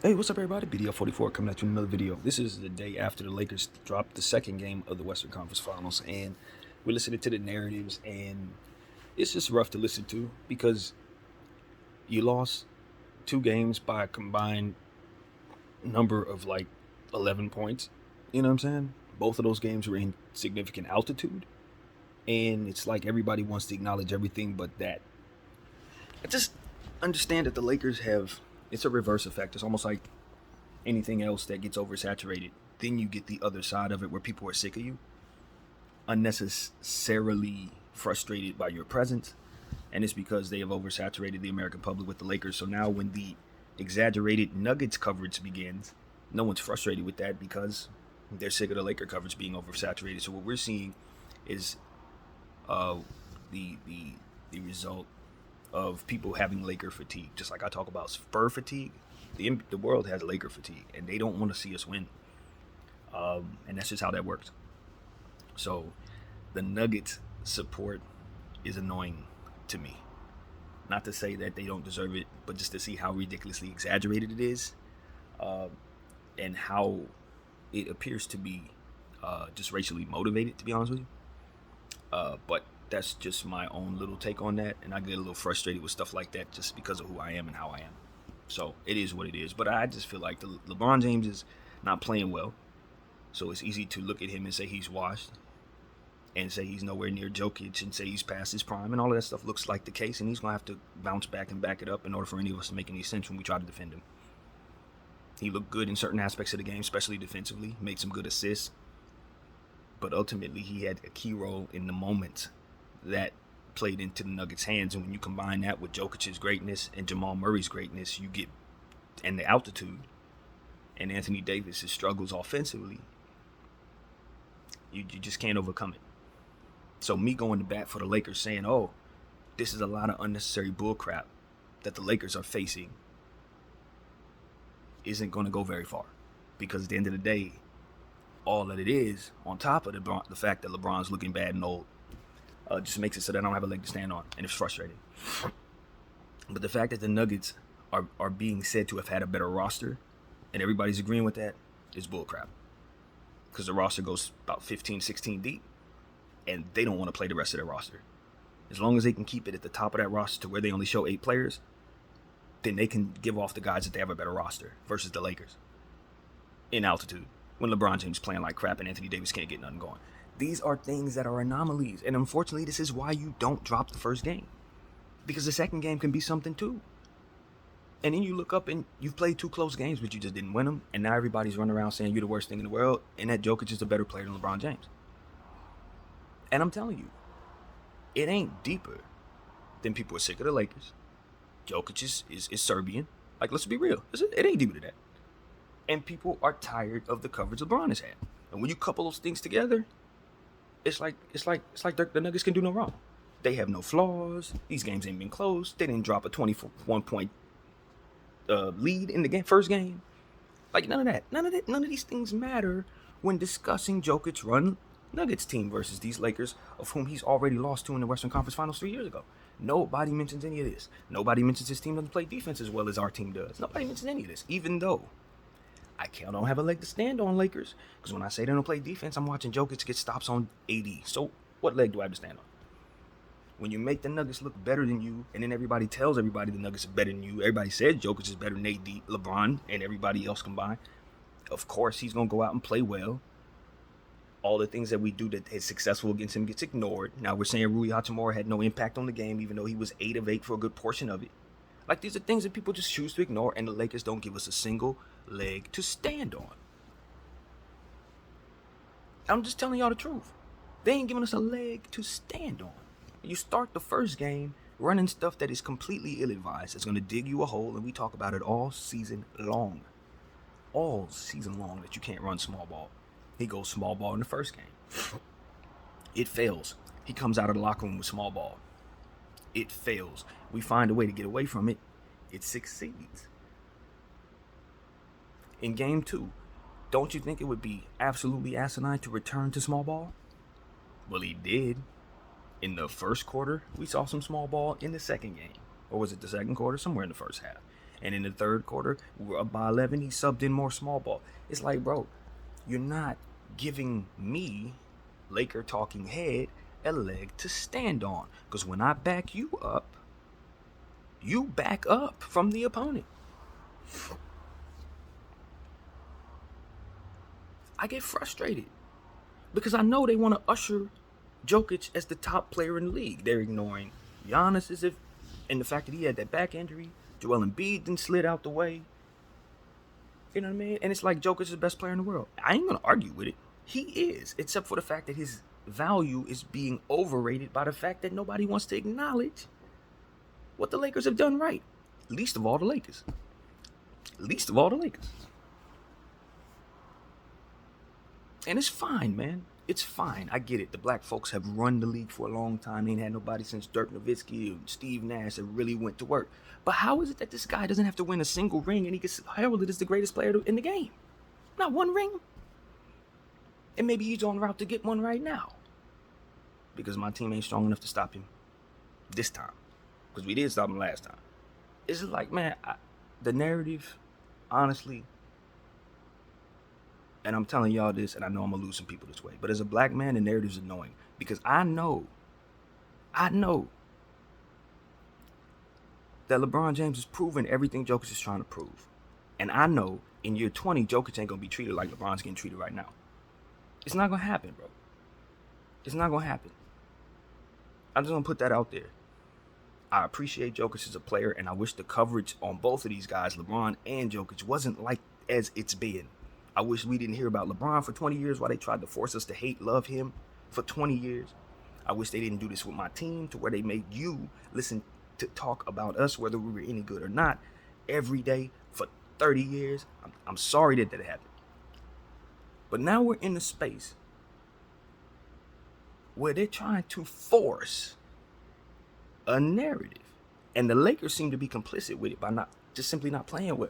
Hey, what's up, everybody? BDF 44 coming at you in another video. This is the day after the Lakers dropped the second game of the Western Conference Finals, and we're listening to the narratives, and it's just rough to listen to because you lost two games by a combined number of like 11 points. You know what I'm saying? Both of those games were in significant altitude, and it's like everybody wants to acknowledge everything but that. I just understand that the Lakers have, it's a reverse effect. It's almost like anything else that gets oversaturated. Then you get the other side of it where people are sick of you, unnecessarily frustrated by your presence, and it's because they have oversaturated the American public with the Lakers. So now when the exaggerated Nuggets coverage begins, no one's frustrated with that because they're sick of the Laker coverage being oversaturated. So what we're seeing is the result of people having Laker fatigue. Just like I talk about Spur fatigue, the world has Laker fatigue, and they don't want to see us win. And that's just how that works. So the Nuggets support is annoying to me. Not to say that they don't deserve it, but just to see how ridiculously exaggerated it is, and how it appears to be just racially motivated, to be honest with you. But that's just my own little take on that, and I get a little frustrated with stuff like that just because of who I am and how I am. So it is what it is. But I just feel like LeBron James is not playing well, so it's easy to look at him and say he's washed, and say he's nowhere near Jokic, and say he's past his prime, and all of that stuff looks like the case, and he's going to have to bounce back and back it up in order for any of us to make any sense when we try to defend him. He looked good in certain aspects of the game, especially defensively, made some good assists, but ultimately he had a key role in the moments that played into the Nuggets' hands, and when you combine that with Jokic's greatness and Jamal Murray's greatness, you get, and the altitude, and Anthony Davis' struggles offensively, you just can't overcome it. So me going to bat for the Lakers saying, oh, this is a lot of unnecessary bullcrap that the Lakers are facing, isn't going to go very far. Because at the end of the day, all that it is, on top of the fact that LeBron's looking bad and old, just makes it so that I don't have a leg to stand on, and it's frustrating. But the fact that the Nuggets are being said to have had a better roster, and everybody's agreeing with that, is bullcrap. Because the roster goes about 15, 16 deep, and they don't want to play the rest of their roster. As long as they can keep it at the top of that roster to where they only show 8 players, then they can give off the guys that they have a better roster versus the Lakers in altitude when LeBron James playing like crap and Anthony Davis can't get nothing going. These are things that are anomalies, and unfortunately this is why you don't drop the first game, because the second game can be something too. And then you look up and you've played 2 close games, but you just didn't win them, and now everybody's running around saying you're the worst thing in the world, and that Jokic is a better player than LeBron James. And I'm telling you, it ain't deeper than people are sick of the Lakers. Jokic is Serbian. Like, let's be real. It ain't deeper than that. And people are tired of the coverage LeBron has had. And when you couple those things together, it's like the Nuggets can do no wrong. They have no flaws. These games ain't been close. They didn't drop a 21 point lead in the first game. Like, none of that. None of these things matter when discussing Jokic's run Nuggets team versus these Lakers, of whom he's already lost to in the Western Conference Finals 3 years ago. Nobody mentions any of this. Nobody mentions his team doesn't play defense as well as our team does. Nobody mentions any of this, even though I don't have a leg to stand on, Lakers, because when I say they don't play defense, I'm watching Jokic get stops on AD. So what leg do I have to stand on? When you make the Nuggets look better than you, and then everybody tells everybody the Nuggets are better than you, everybody says Jokic is better than AD, LeBron, and everybody else combined, of course he's going to go out and play well. All the things that we do that is successful against him gets ignored. Now we're saying Rui Hachimura had no impact on the game, even though he was 8 of 8 for a good portion of it. Like, these are things that people just choose to ignore, and the Lakers don't give us a single leg to stand on. I'm just telling y'all the truth. They ain't giving us a leg to stand on. You start the first game running stuff that is completely ill-advised. It's going to dig you a hole, and we talk about it all season long. All season long, that you can't run small ball. He goes small ball in the first game. It fails. He comes out of the locker room with small ball. It fails. We find a way to get away from it. It succeeds. In game 2, don't you think it would be absolutely asinine to return to small ball? Well, he did. In the first quarter, we saw some small ball in the second game. Or was it the second quarter? Somewhere in the first half. And in the third quarter, we're up by 11. He subbed in more small ball. It's like, bro, you're not giving me, Laker talking head, a leg to stand on. Because when I back you back up from the opponent. I get frustrated because I know they want to usher Jokic as the top player in the league. They're ignoring Giannis as if, and the fact that he had that back injury. Joel Embiid then slid out the way. You know what I mean? And it's like Jokic is the best player in the world. I ain't going to argue with it. He is, except for the fact that his value is being overrated by the fact that nobody wants to acknowledge what the Lakers have done right. Least of all the Lakers. And it's fine, man. It's fine. I get it. The black folks have run the league for a long time. They ain't had nobody since Dirk Nowitzki and Steve Nash that really went to work. But how is it that this guy doesn't have to win a single ring and he gets heralded as the greatest player in the game? Not one ring. And maybe he's on route to get one right now. Because my team ain't strong enough to stop him this time. Because we did stop him last time. It's like, man, the narrative, honestly, and I'm telling y'all this, and I know I'm going to lose some people this way, but as a black man, the narrative's annoying. Because I know that LeBron James has proven everything Jokic is trying to prove. And I know in year 20, Jokic ain't going to be treated like LeBron's getting treated right now. It's not going to happen, bro. It's not going to happen. I'm just going to put that out there. I appreciate Jokic as a player, and I wish the coverage on both of these guys, LeBron and Jokic, wasn't like as it's been. I wish we didn't hear about LeBron for 20 years while they tried to force us to love him for 20 years. I wish they didn't do this with my team to where they made you listen to talk about us, whether we were any good or not, every day for 30 years. I'm sorry that happened. But now we're in a space where they're trying to force a narrative. And the Lakers seem to be complicit with it by simply not playing well.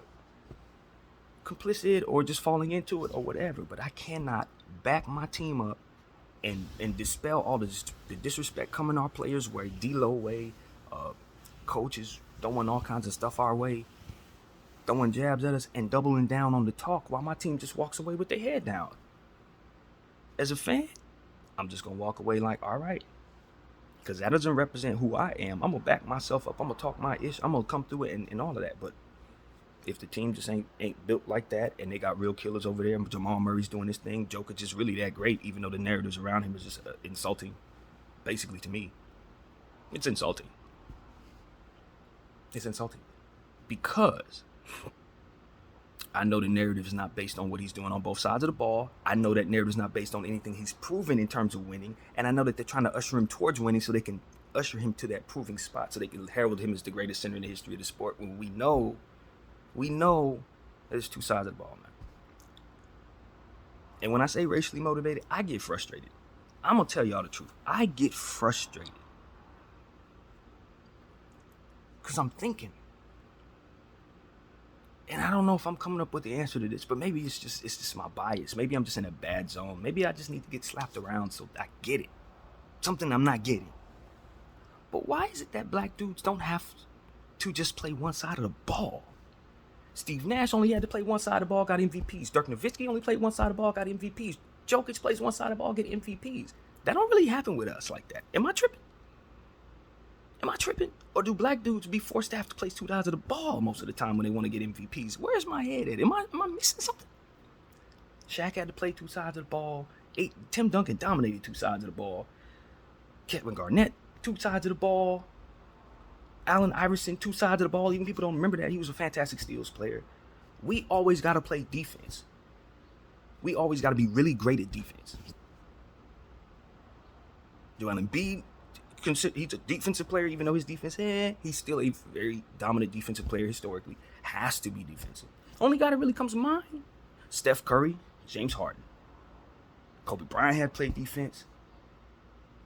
Complicit or just falling into it or whatever. But I cannot back my team up and dispel all the disrespect coming our players way, D-Lo way, coaches throwing all kinds of stuff our way, throwing jabs at us and doubling down on the talk while my team just walks away with their head down. As a fan, I'm just going to walk away like, all right. Because that doesn't represent who I am. I'm going to back myself up. I'm going to talk my ish. I'm going to come through it and all of that. But if the team just ain't built like that and they got real killers over there, Jamal Murray's doing this thing, Jokic is really that great, even though the narratives around him is just insulting, basically to me. It's insulting. It's insulting. Because I know the narrative is not based on what he's doing on both sides of the ball. I know that narrative is not based on anything he's proven in terms of winning. And I know that they're trying to usher him towards winning so they can usher him to that proving spot so they can herald him as the greatest center in the history of the sport. When we know there's two sides of the ball, man. And when I say racially motivated, I get frustrated. I'm going to tell y'all the truth. I get frustrated. Because I'm thinking. And I don't know if I'm coming up with the answer to this, but maybe it's just my bias. Maybe I'm just in a bad zone. Maybe I just need to get slapped around so I get it. Something I'm not getting. But why is it that black dudes don't have to just play one side of the ball? Steve Nash only had to play one side of the ball, got MVPs. Dirk Nowitzki only played one side of the ball, got MVPs. Jokic plays one side of the ball, get MVPs. That don't really happen with us like that. Am I tripping? Or do black dudes be forced to have to play two sides of the ball most of the time when they want to get MVPs? Where's my head at? Am I missing something? Shaq had to play two sides of the ball. Tim Duncan dominated two sides of the ball. Kevin Garnett, two sides of the ball. Allen Iverson, two sides of the ball. Even people don't remember that. He was a fantastic steals player. We always got to play defense. We always got to be really great at defense. Joel Embiid, he's a defensive player, even though his defense, he's still a very dominant defensive player historically. Has to be defensive. Only guy that really comes to mind, Steph Curry, James Harden. Kobe Bryant had played defense.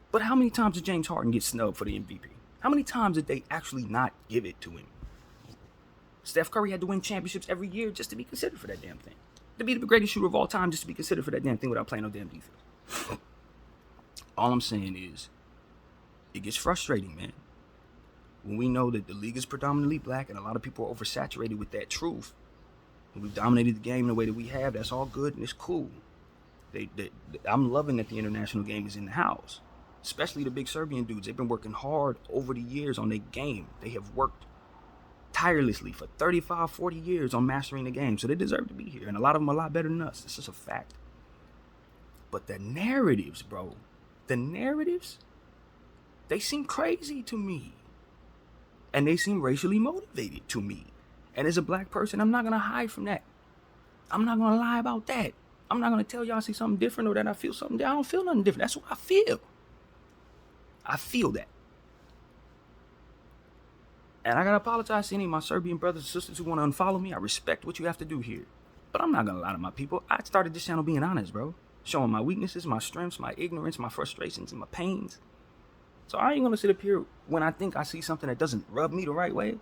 But how many times did James Harden get snubbed for the MVP? How many times did they actually not give it to him? Steph Curry had to win championships every year just to be considered for that damn thing. To be the greatest shooter of all time just to be considered for that damn thing without playing no damn defense. All I'm saying is, it gets frustrating, man. when we know that the league is predominantly black and a lot of people are oversaturated with that truth, and we've dominated the game in the way that we have, that's all good and it's cool. I'm loving that the international game is in the house, especially the big Serbian dudes. They've been working hard over the years on their game. They have worked tirelessly for 35, 40 years on mastering the game, so they deserve to be here, and a lot of them are a lot better than us. It's just a fact. But the narratives, bro, they seem crazy to me, and they seem racially motivated to me. And as a black person, I'm not gonna hide from that. I'm not gonna lie about that. I'm not gonna tell y'all I see something different or that I feel something. I don't feel nothing different. That's what I feel. I feel that. And I gotta apologize to any of my Serbian brothers and sisters who want to unfollow me. I respect what you have to do here, but I'm not gonna lie to my people. I started this channel being honest, bro. Showing my weaknesses, my strengths, my ignorance, my frustrations, and my pains. So I ain't gonna sit up here when I think I see something that doesn't rub me the right way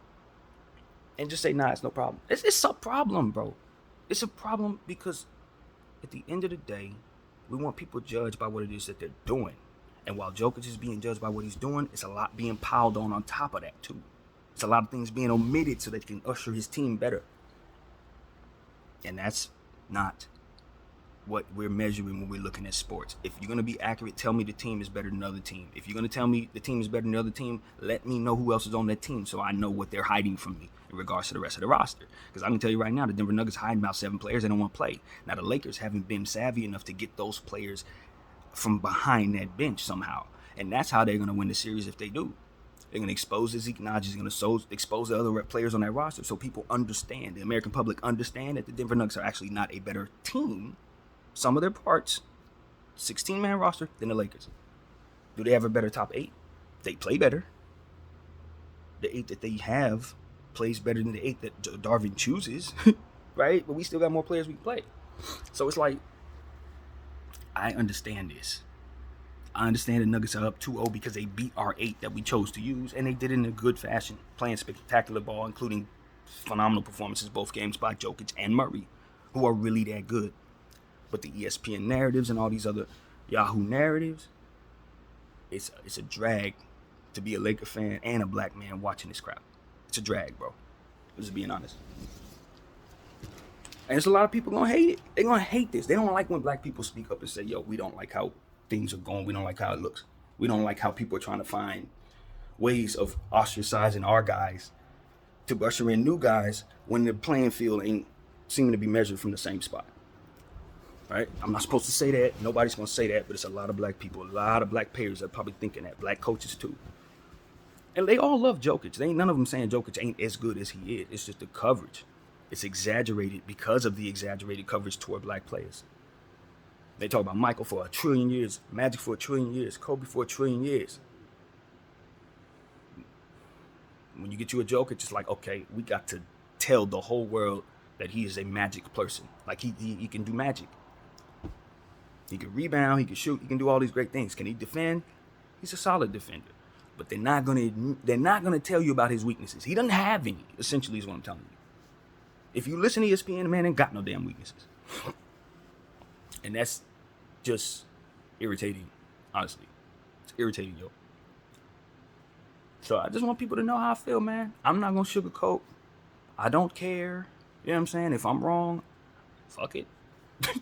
and just say, nah, it's no problem. It's a problem, bro. It's a problem because at the end of the day, we want people judged by what it is that they're doing. And while Jokic is being judged by what he's doing, it's a lot being piled on top of that too. It's a lot of things being omitted so that he can usher his team better. And that's not what we're measuring when we're looking at sports. If you're going to be accurate, tell me the team is better than the other team. If you're going to tell me the team is better than the other team, let me know who else is on that team so I know what they're hiding from me in regards to the rest of the roster. Because I can tell you right now, the Denver Nuggets hiding about 7 players they don't want to play. Now, the Lakers haven't been savvy enough to get those players from behind that bench somehow. And that's how they're going to win the series if they do. They're going to expose Zeke Nnaji. He's going to expose the other players on that roster so people understand, the American public understand that the Denver Nuggets are actually not a better team. Some of their parts, 16-man roster, than the Lakers. Do they have a better top 8? They play better. The 8 that they have plays better than the 8 that Darvin chooses, right? But we still got more players we can play. So it's like, I understand this. I understand the Nuggets are up 2-0 because they beat our 8 that we chose to use, and they did it in a good fashion, playing spectacular ball, including phenomenal performances both games by Jokic and Murray, who are really that good. But the ESPN narratives and all these other Yahoo narratives, it's a drag to be a Laker fan and a black man watching this crap. It's a drag, bro. Just being honest. And there's a lot of people gonna hate it. They're gonna hate this. They don't like when black people speak up and say, yo, we don't like how things are going. We don't like how it looks. We don't like how people are trying to find ways of ostracizing our guys to usher in new guys when the playing field ain't seeming to be measured from the same spot. Right? I'm not supposed to say that. Nobody's going to say that, but it's a lot of black people, a lot of black players that are probably thinking that. Black coaches too. And they all love Jokic. They ain't none of them saying Jokic ain't as good as he is. It's just the coverage. It's exaggerated because of the exaggerated coverage toward black players. They talk about Michael for 1 trillion years, Magic for 1 trillion years, Kobe for 1 trillion years. When you get you a Jokic, it's like, okay, we got to tell the whole world that he is a magic person. Like he can do magic. He can rebound, he can shoot, he can do all these great things. Can he defend? He's a solid defender. But they're not gonna tell you about his weaknesses. He doesn't have any, essentially, is what I'm telling you. If you listen to ESPN, the man ain't got no damn weaknesses. And that's just irritating, honestly. It's irritating, yo. So I just want people to know how I feel, man. I'm not gonna sugarcoat. I don't care. You know what I'm saying? If I'm wrong, fuck it.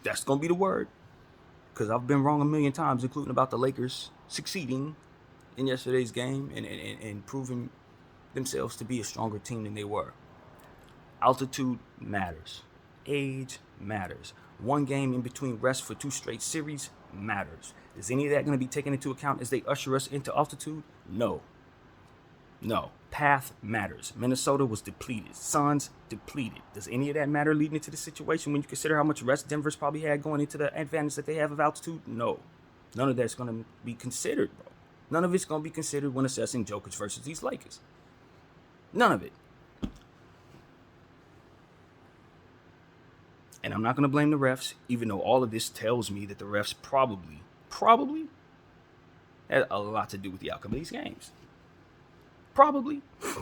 That's gonna be the word. Because I've been wrong a million times, including about the Lakers succeeding in yesterday's game and proving themselves to be a stronger team than they were. Altitude matters. Age matters. One game in between rest for 2 straight series matters. Is any of that going to be taken into account as they usher us into altitude? No. Path matters. Minnesota was depleted. Suns depleted. Does any of that matter leading into the situation when you consider how much rest Denver's probably had going into the advantage that they have of altitude? No. None of that's going to be considered, bro. None of it's going to be considered when assessing Jokic versus these Lakers. None of it. And I'm not going to blame the refs, even though all of this tells me that the refs probably had a lot to do with the outcome of these games. Probably.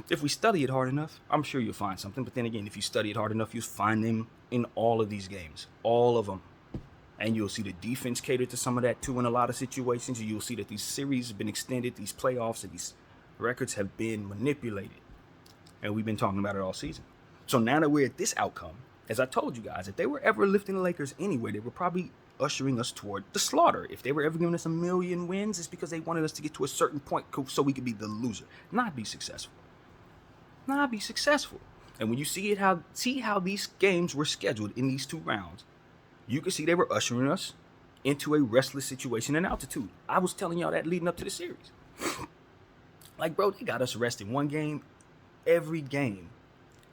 If we study it hard enough, I'm sure you'll find something. But then again, if you study it hard enough, you'll find them in all of these games. All of them. And you'll see the defense cater to some of that too in a lot of situations. You'll see that these series have been extended, these playoffs and these Records have been manipulated. And we've been talking about it all season. So now that we're at this outcome, as I told you guys, if they were ever lifting the Lakers anywhere, they were probably ushering us toward the slaughter. If they were ever giving us 1 million wins, it's because they wanted us to get to a certain point so we could be the loser, not be successful. Not be successful. And when you see how these games were scheduled in these 2 rounds, you can see they were ushering us into a restless situation in altitude. I was telling y'all that leading up to the series. Like, bro, they got us resting 1 game every game.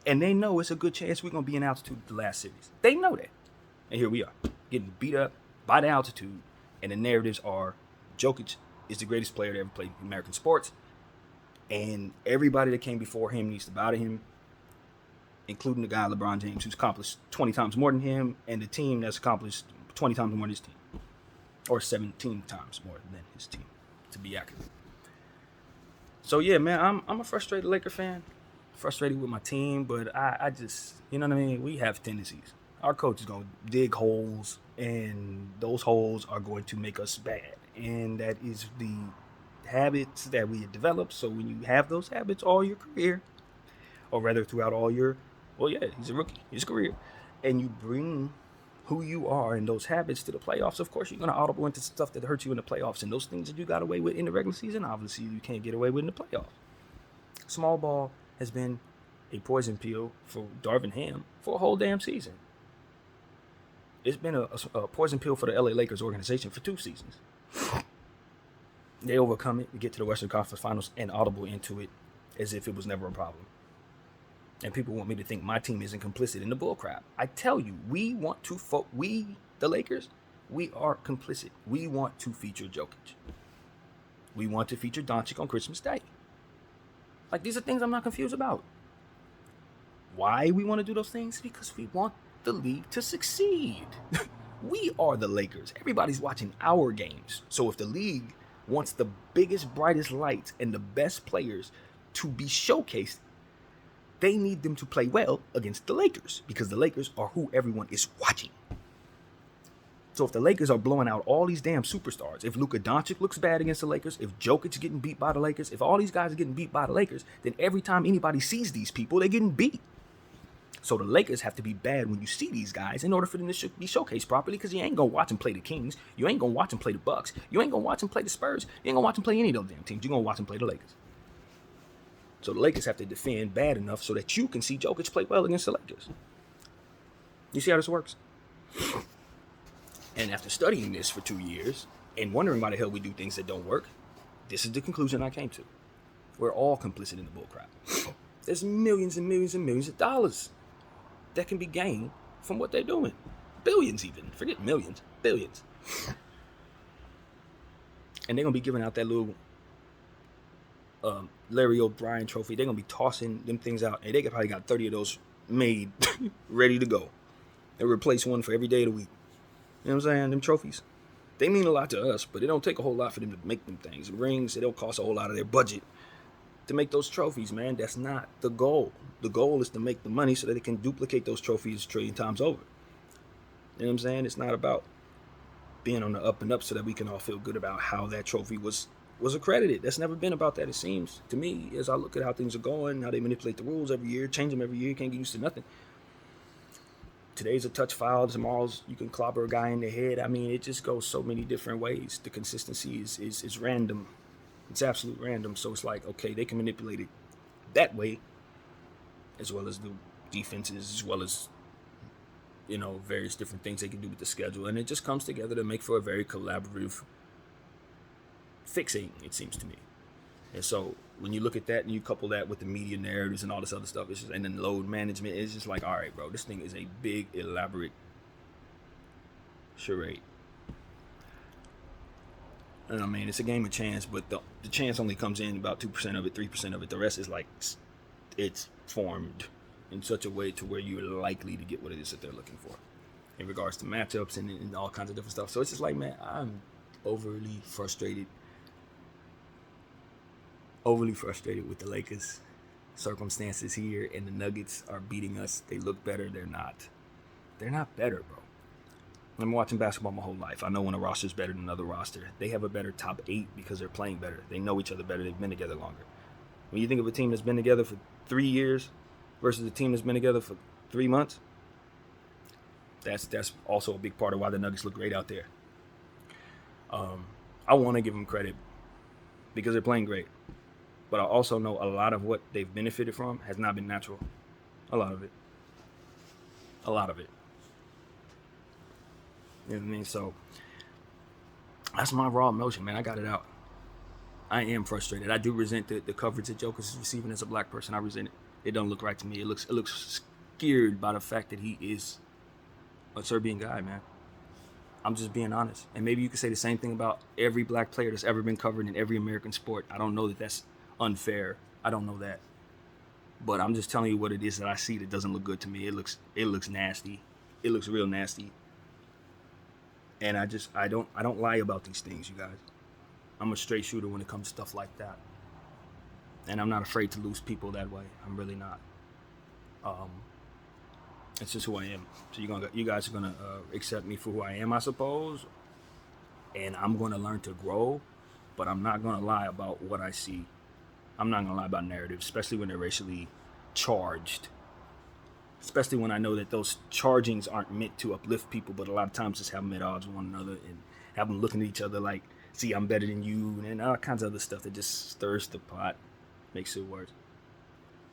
And they know it's a good chance we're going to be in altitude the last series. They know that. And here we are, getting beat up by the altitude. And the narratives are Jokic is the greatest player to ever play American sports. And everybody that came before him needs to bow to him, including the guy LeBron James, who's accomplished 20 times more than him, and the team that's accomplished 20 times more than his team. Or 17 times more than his team, to be accurate. So, yeah, man, I'm a frustrated Laker fan. Frustrated with my team, but I just, you know what I mean? We have tendencies. Our coach is going to dig holes, and those holes are going to make us bad. And that is the habits that we have developed. So when you have those habits all your career, or rather throughout all your, well, yeah, he's a rookie, his career, and you bring who you are and those habits to the playoffs, of course, you're going to audible into stuff that hurts you in the playoffs. And those things that you got away with in the regular season, obviously you can't get away with in the playoffs. Small ball has been a poison pill for Darvin Ham for a whole damn season. It's been a poison pill for the LA Lakers organization for 2 seasons. They overcome it, get to the Western Conference Finals, and audible into it as if it was never a problem. And people want me to think my team isn't complicit in the bullcrap. I tell you, we, the Lakers, we are complicit. We want to feature Jokic. We want to feature Doncic on Christmas Day. Like, these are things I'm not confused about. Why we want to do those things? Because we want the league to succeed. We are the Lakers. Everybody's watching our games. So if the league wants the biggest, brightest lights and the best players to be showcased, they need them to play well against the Lakers, because the Lakers are who everyone is watching. So if the Lakers are blowing out all these damn superstars, if Luka Doncic looks bad against the Lakers, if Jokic's getting beat by the Lakers, if all these guys are getting beat by the Lakers, then every time anybody sees these people, they're getting beat. So the Lakers have to be bad when you see these guys in order for them to be showcased properly, because you ain't going to watch them play the Kings. You ain't going to watch them play the Bucks. You ain't going to watch them play the Spurs. You ain't going to watch them play any of those damn teams. You're going to watch them play the Lakers. So the Lakers have to defend bad enough so that you can see Jokic play well against the Lakers. You see how this works? And after studying this for 2 years and wondering why the hell we do things that don't work, this is the conclusion I came to. We're all complicit in the bullcrap. There's millions and millions and millions of dollars that can be gained from what they're doing. Billions even. Forget millions. Billions. And they're going to be giving out that little Larry O'Brien trophy. They're going to be tossing them things out. And they probably got 30 of those made, ready to go. They replace one for every day of the week. You know what I'm saying? Them trophies. They mean a lot to us, but it don't take a whole lot for them to make them things. Rings, it don't cost a whole lot of their budget to make those trophies, man. That's not the goal. The goal is to make the money so that they can duplicate those trophies a trillion times over. You know what I'm saying? It's not about being on the up and up so that we can all feel good about how that trophy was accredited. That's never been about that, it seems to me, as I look at how things are going, how they manipulate the rules every year, change them every year. You can't get used to nothing. Today's a touch foul, tomorrow's you can clobber a guy in the head. I mean, it just goes so many different ways. The consistency is random. It's absolute random. So it's like, okay, they can manipulate it that way, as well as the defenses, as well as, you know, various different things they can do with the schedule. And it just comes together to make for a very collaborative fixing, it seems to me. And so when you look at that and you couple that with the media narratives and all this other stuff, and then load management, it's just like, all right, bro, this thing is a big, elaborate charade. And I mean, it's a game of chance, but the chance only comes in about 2% of it, 3% of it. The rest is like, it's formed in such a way to where you're likely to get what it is that they're looking for in regards to matchups and all kinds of different stuff. So it's just like, man, I'm overly frustrated with the Lakers. Circumstances here, and the Nuggets are beating us. They look better. They're not better, bro. I'm watching basketball my whole life. I know when a roster's better than another roster. They have a better top 8 because they're playing better. They know each other better. They've been together longer. When you think of a team that's been together for 3 years versus a team that's been together for 3 months, that's also a big part of why the Nuggets look great out there. I want to give them credit because they're playing great. But I also know a lot of what they've benefited from has not been natural. A lot of it. You know what I mean? So that's my raw emotion, man. I got it out. I am frustrated. I do resent the coverage that Jokic is receiving as a black person. I resent it. It doesn't look right to me. It looks scared by the fact that he is a Serbian guy, man. I'm just being honest. And maybe you could say the same thing about every black player that's ever been covered in every American sport. I don't know that that's unfair. I don't know that. But I'm just telling you what it is that I see that doesn't look good to me. It looks nasty. It looks real nasty. And I don't lie about these things, you guys. I'm a straight shooter when it comes to stuff like that. And I'm not afraid to lose people that way. I'm really not. It's just who I am. So you guys are gonna accept me for who I am, I suppose. And I'm gonna learn to grow, but I'm not gonna lie about what I see. I'm not gonna lie about narratives, especially when they're racially charged. Especially when I know that those chargings aren't meant to uplift people, but a lot of times just have them at odds with one another and have them looking at each other like, see, I'm better than you, and all kinds of other stuff that just stirs the pot, makes it worse.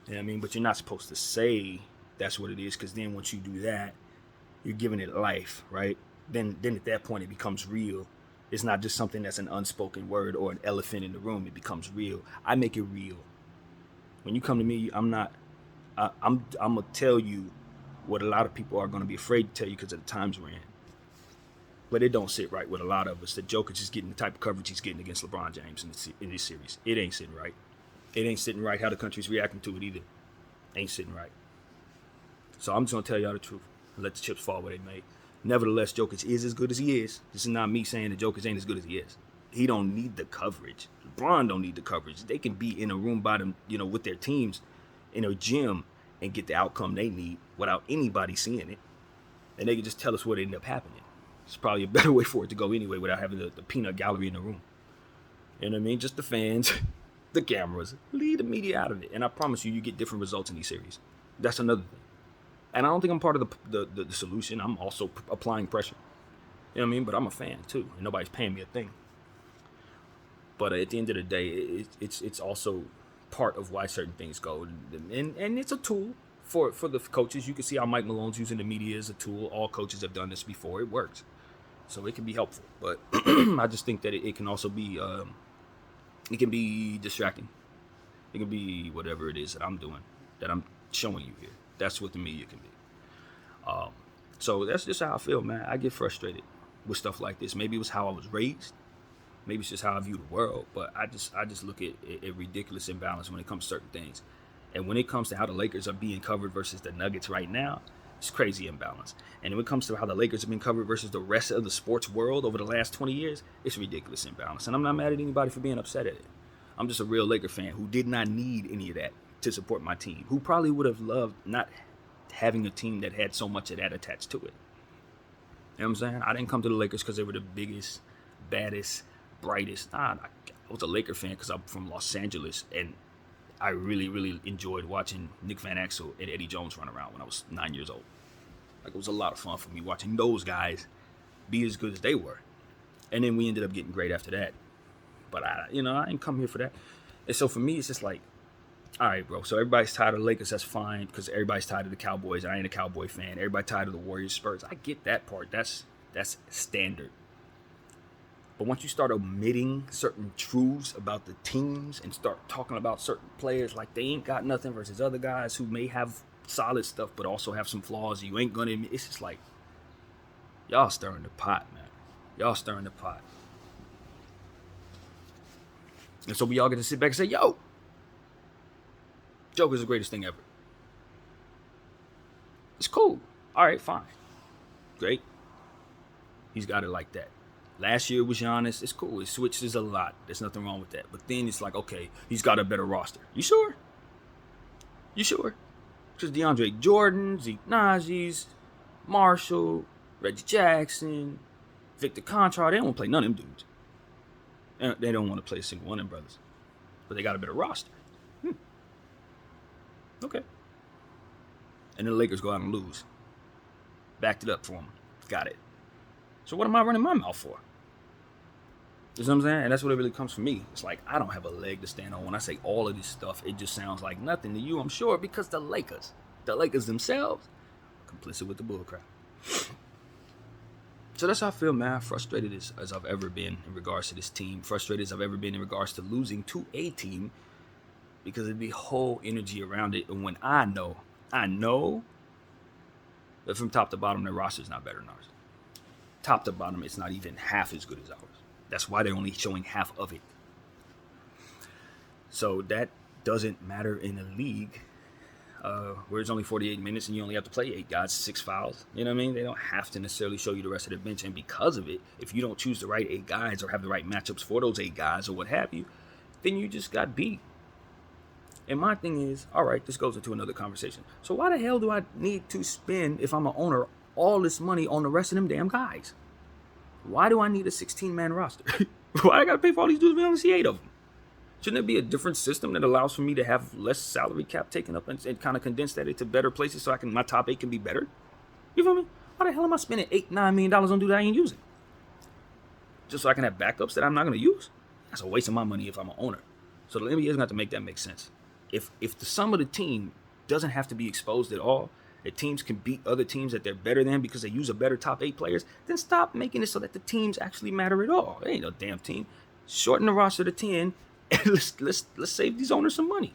You know what I mean? But you're not supposed to say that's what it is, because then once you do that, you're giving it life, right? Then at that point it becomes real. It's not just something that's an unspoken word or an elephant in the room. It becomes real. I make it real. When you come to me, I'm gonna tell you what a lot of people are gonna be afraid to tell you because of the times we're in. But it don't sit right with a lot of us. The Jokic is getting the type of coverage he's getting against LeBron James in this series. It ain't sitting right. It ain't sitting right how the country's reacting to it either. Ain't sitting right. So I'm just gonna tell y'all the truth and let the chips fall where they may. Nevertheless, Jokic is as good as he is. This is not me saying that Jokic ain't as good as he is. He don't need the coverage. LeBron don't need the coverage. They can be in a room by them, with their teams in a gym and get the outcome they need without anybody seeing it. And they can just tell us what ended up happening. It's probably a better way for it to go anyway without having the peanut gallery in the room. You know what I mean? Just the fans, the cameras. Leave the media out of it. And I promise you get different results in these series. That's another thing. And I don't think I'm part of the solution. I'm also applying pressure. You know what I mean? But I'm a fan too. And nobody's paying me a thing. But at the end of the day, it's also part of why certain things go. And it's a tool for the coaches. You can see how Mike Malone's using the media as a tool. All coaches have done this before. It works. So it can be helpful. But I just think that it can also be, it can be distracting. It can be whatever it is that I'm doing, that I'm showing you here. That's what the media can be. So that's just how I feel, man. I get frustrated with stuff like this. Maybe it was how I was raised. Maybe it's just how I view the world. But I just look at a ridiculous imbalance when it comes to certain things. And when it comes to how the Lakers are being covered versus the Nuggets right now, it's crazy imbalance. And when it comes to how the Lakers have been covered versus the rest of the sports world over the last 20 years, it's ridiculous imbalance. And I'm not mad at anybody for being upset at it. I'm just a real Laker fan who did not need any of that to support my team, who probably would have loved not having a team that had so much of that attached to it. You know what I'm saying? I didn't come to the Lakers because they were the biggest, baddest, brightest. I was a Laker fan because I'm from Los Angeles, and I really, really enjoyed watching Nick Van Exel and Eddie Jones run around when I was 9 years old. Like, it was a lot of fun for me watching those guys be as good as they were. And then we ended up getting great after that. But I didn't come here for that. And so for me, it's just like, all right, bro. So everybody's tired of the Lakers. That's fine, because everybody's tired of the Cowboys. I ain't a Cowboy fan. Everybody tired of the Warriors, Spurs. I get that part. That's standard. But once you start omitting certain truths about the teams and start talking about certain players like they ain't got nothing versus other guys who may have solid stuff but also have some flaws you ain't gonna admit, it's just like, y'all stirring the pot, man. Y'all stirring the pot. And so we all get to sit back and say, yo, Joker's the greatest thing ever. It's cool. All right, fine. Great. He's got it like that. Last year was Giannis. It's cool. It switches a lot. There's nothing wrong with that. But then it's like, okay, he's got a better roster. You sure? You sure? Because DeAndre Jordan, Zeke Najee's, Marshall, Reggie Jackson, Victor Contra, they don't want to play none of them dudes. They don't want to play a single one of them brothers. But they got a better roster. Okay. And then the Lakers go out and lose. Backed it up for them. Got it. So what am I running my mouth for? You know what I'm saying? And that's what it really comes from me. It's like, I don't have a leg to stand on. When I say all of this stuff, it just sounds like nothing to you, I'm sure, because the Lakers themselves, complicit with the bullcrap. So that's how I feel, man. Frustrated as I've ever been in regards to this team. Frustrated as I've ever been in regards to losing to a team, because it'd be whole energy around it. And when I know that from top to bottom, their roster is not better than ours. Top to bottom, it's not even half as good as ours. That's why they're only showing half of it. So that doesn't matter in a league where it's only 48 minutes and you only have to play 8 guys, 6 fouls. You know what I mean? They don't have to necessarily show you the rest of the bench. And because of it, if you don't choose the right 8 guys or have the right matchups for those 8 guys or what have you, then you just got beat. And my thing is, all right, this goes into another conversation. So why the hell do I need to spend, if I'm an owner, all this money on the rest of them damn guys? Why do I need a 16-man roster? Why I got to pay for all these dudes if we only see 8 of them? Shouldn't there be a different system that allows for me to have less salary cap taken up and kind of condense that into better places so my top 8 can be better? You feel me? Why the hell am I spending $8-9 million on dudes I ain't using? Just so I can have backups that I'm not going to use? That's a waste of my money if I'm an owner. So the NBA is going to have to make that make sense. If the sum of the team doesn't have to be exposed at all, that teams can beat other teams that they're better than because they use a better top 8 players, then stop making it so that the teams actually matter at all. It ain't no damn team. Shorten the roster to 10 and let's save these owners some money.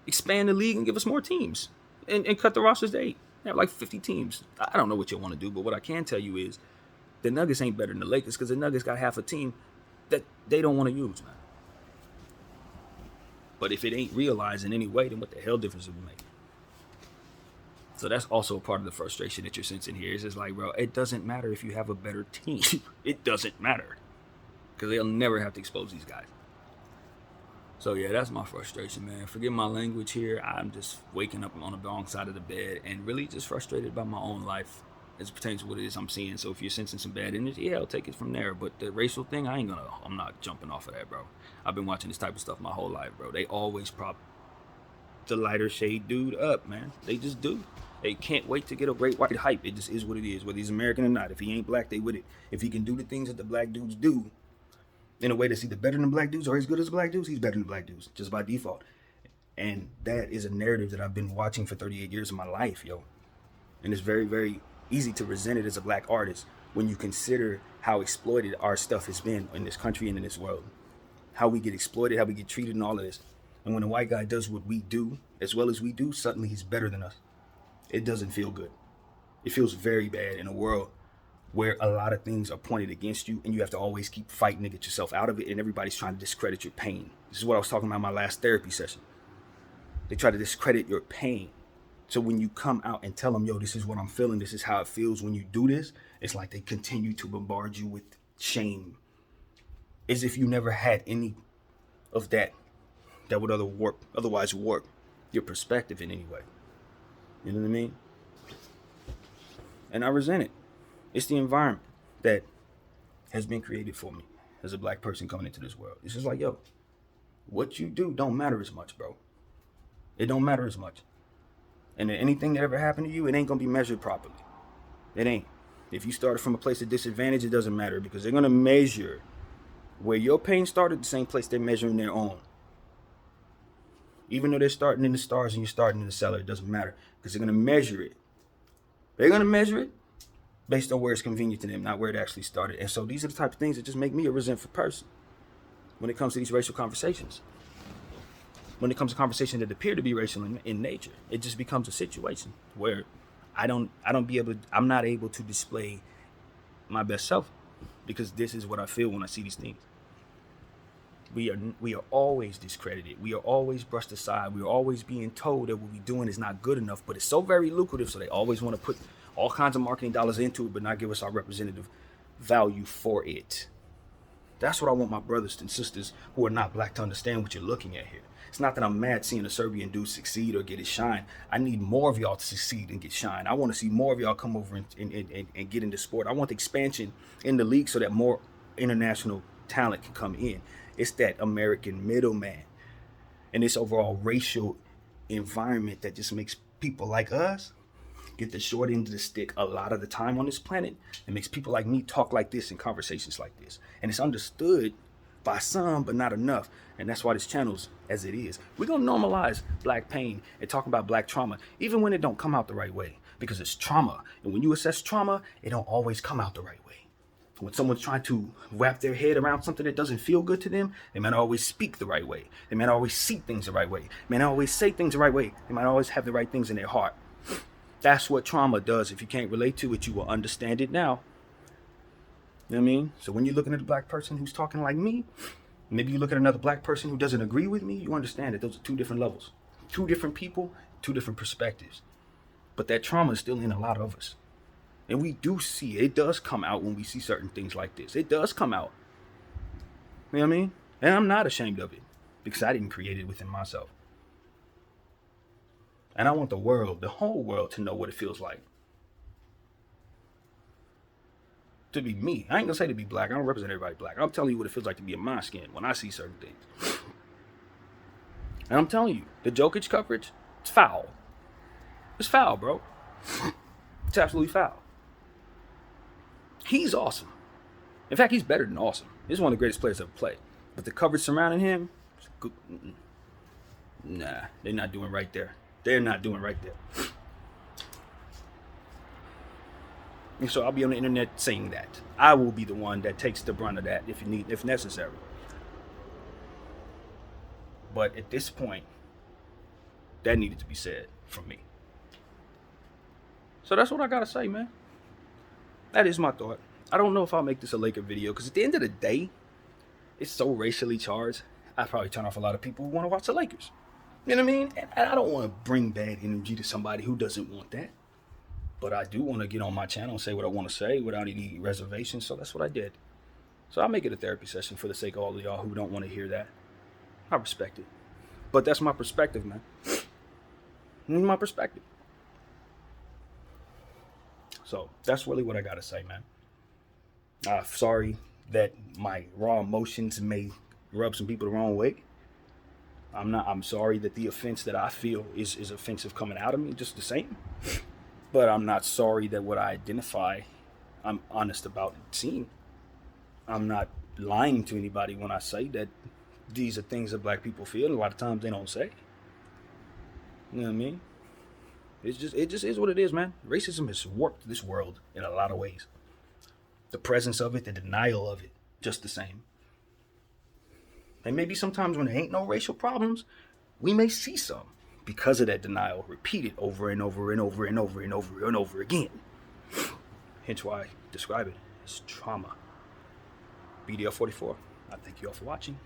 Expand the league and give us more teams and cut the rosters to 8. Have like 50 teams. I don't know what you want to do, but what I can tell you is the Nuggets ain't better than the Lakers because the Nuggets got half a team that they don't want to use, man. But if it ain't realized in any way, then what the hell difference would it make? So that's also a part of the frustration that you're sensing here. It's just like, bro, it doesn't matter if you have a better team. It doesn't matter. Because they'll never have to expose these guys. So yeah, that's my frustration, man. Forgive my language here. I'm just waking up on the wrong side of the bed and really just frustrated by my own life as it pertains to what it is I'm seeing. So if you're sensing some bad energy, yeah, I'll take it from there. But the racial thing, I'm not jumping off of that, bro. I've been watching this type of stuff my whole life, bro. They always prop the lighter shade dude up, man. They just do. They can't wait to get a great white hype. It just is what it is, whether he's American or not. If he ain't black, they with it. If he can do the things that the black dudes do in a way that's either better than black dudes or as good as black dudes, he's better than black dudes, just by default. And that is a narrative that I've been watching for 38 years of my life, yo. And it's very, very easy to resent it as a black artist when you consider how exploited our stuff has been in this country and in this world. How we get exploited, how we get treated and all of this. And when a white guy does what we do, as well as we do, suddenly he's better than us. It doesn't feel good. It feels very bad in a world where a lot of things are pointed against you and you have to always keep fighting to get yourself out of it, and everybody's trying to discredit your pain. This is what I was talking about in my last therapy session. They try to discredit your pain. So when you come out and tell them, yo, this is what I'm feeling, this is how it feels when you do this, it's like they continue to bombard you with shame. As if you never had any of that would otherwise warp your perspective in any way. You know what I mean? And I resent it. It's the environment that has been created for me as a black person coming into this world. It's just like, yo, what you do don't matter as much, bro. It don't matter as much. And anything that ever happened to you, it ain't going to be measured properly. It ain't. If you started from a place of disadvantage, it doesn't matter because they're going to measure where your pain started, the same place they're measuring their own. Even though they're starting in the stars and you're starting in the cellar, it doesn't matter because they're going to measure it. They're going to measure it based on where it's convenient to them, not where it actually started. And so these are the type of things that just make me a resentful person when it comes to these racial conversations. When it comes to conversations that appear to be racial in nature, it just becomes a situation where I'm not able to display my best self because this is what I feel when I see these things. We are always discredited. We are always brushed aside. We are always being told that what we're doing is not good enough, but it's so very lucrative, so they always want to put all kinds of marketing dollars into it, but not give us our representative value for it. That's what I want my brothers and sisters who are not black to understand what you're looking at here. It's not that I'm mad seeing a Serbian dude succeed or get his shine. I need more of y'all to succeed and get shine. I want to see more of y'all come over and get into sport. I want the expansion in the league so that more international talent can come in. It's that American middleman and this overall racial environment that just makes people like us get the short end of the stick a lot of the time on this planet. It makes people like me talk like this in conversations like this. And it's understood by some, but not enough. And that's why this channel's as it is. We're gonna normalize black pain and talk about black trauma, even when it don't come out the right way, because it's trauma. And when you assess trauma, it don't always come out the right way. When someone's trying to wrap their head around something that doesn't feel good to them, they might not always speak the right way. They might not always see things the right way. They might not always say things the right way. They might not always have the right things in their heart. That's what trauma does. If you can't relate to it, you will understand it now. You know what I mean? So when you're looking at a black person who's talking like me, maybe you look at another black person who doesn't agree with me, you understand that those are two different levels. Two different people, two different perspectives. But that trauma is still in a lot of us. And we do see it. It does come out when we see certain things like this. It does come out. You know what I mean? And I'm not ashamed of it because I didn't create it within myself. And I want the world, the whole world, to know what it feels like to be me. I ain't gonna say to be black. I don't represent everybody black. I'm telling you what it feels like to be in my skin when I see certain things. And I'm telling you, the Jokic coverage, it's foul. It's foul, bro. It's absolutely foul. He's awesome. In fact, he's better than awesome. He's one of the greatest players ever played. But the coverage surrounding him, nah, they're not doing right there. They're not doing right there. And so I'll be on the internet saying that. I will be the one that takes the brunt of that if necessary. But at this point, that needed to be said from me. So that's what I gotta say, man. That is my thought. I don't know if I'll make this a Laker video, because at the end of the day, it's so racially charged. I'd probably turn off a lot of people who want to watch the Lakers. You know what I mean? And I don't want to bring bad energy to somebody who doesn't want that. But I do want to get on my channel and say what I want to say without any reservations. So that's what I did. So I'll make it a therapy session for the sake of all of y'all who don't want to hear that. I respect it. But that's my perspective, man. My perspective. So that's really what I got to say, man. Sorry that my raw emotions may rub some people the wrong way. I'm sorry that the offense that I feel is offensive coming out of me, just the same. But I'm not sorry that what I identify, I'm honest about seeing. I'm not lying to anybody when I say that these are things that black people feel. A lot of times they don't say. You know what I mean? It just is what it is, man. Racism has warped this world in a lot of ways. The presence of it, the denial of it, just the same. And maybe sometimes when there ain't no racial problems, we may see some because of that denial repeated over and over and over and over and over and over again. Hence why I describe it as trauma. BDF 44. I thank you all for watching.